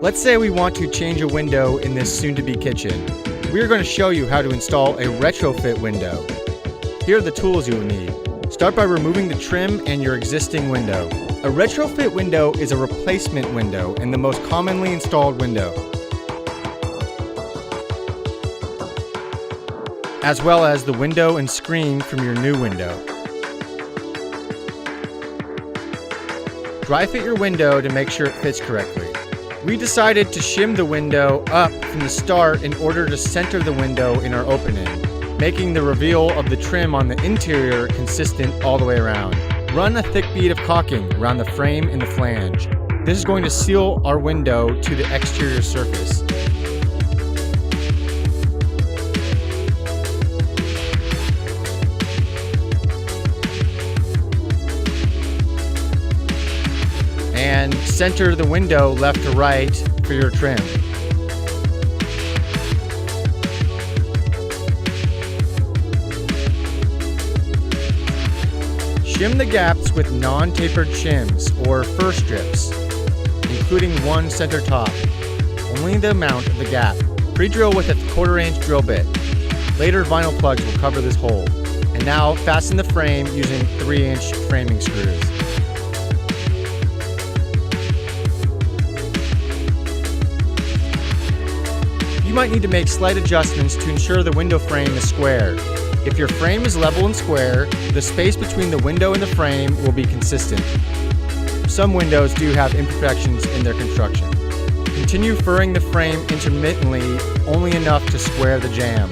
Let's say we want to change a window in this soon-to-be kitchen. We are going to show you how to install a retrofit window. Here are the tools you will need. Start by removing the trim and your existing window. A retrofit window is a replacement window and the most commonly installed window, as well as the window and screen from your new window. Dry fit your window to make sure it fits correctly. We decided to shim the window up from the start in order to center the window in our opening, making the reveal of the trim on the interior consistent all the way around. Run a thick bead of caulking around the frame and the flange. This is going to seal our window to the exterior surface. And center the window left to right for your trim. Shim the gaps with non-tapered shims or fur strips, including one center top, only the amount of the gap. Pre-drill with a 1/4 inch drill bit. Later vinyl plugs will cover this hole. And now fasten the frame using 3-inch framing screws. You might need to make slight adjustments to ensure the window frame is square. If your frame is level and square, the space between the window and the frame will be consistent. Some windows do have imperfections in their construction. Continue furring the frame intermittently, only enough to square the jamb.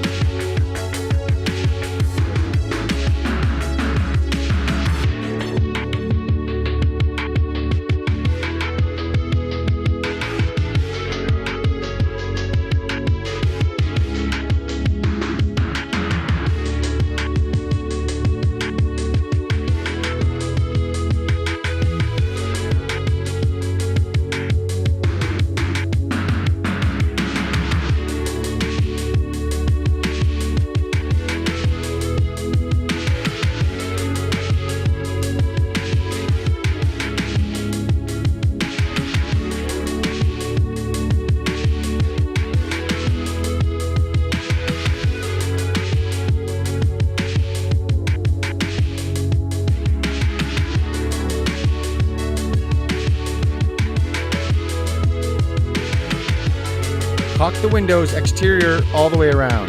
Caulk the window's exterior all the way around.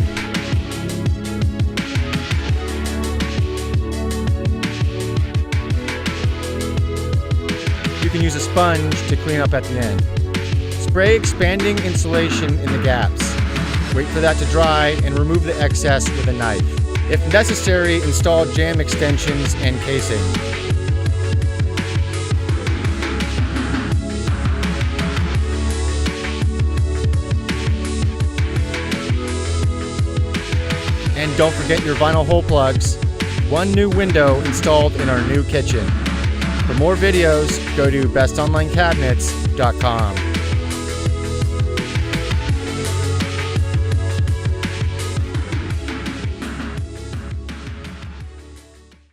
You can use a sponge to clean up at the end. Spray expanding insulation in the gaps. Wait for that to dry and remove the excess with a knife. If necessary, install jamb extensions and casing. And don't forget your vinyl hole plugs. One new window installed in our new kitchen. For more videos, go to bestonlinecabinets.com.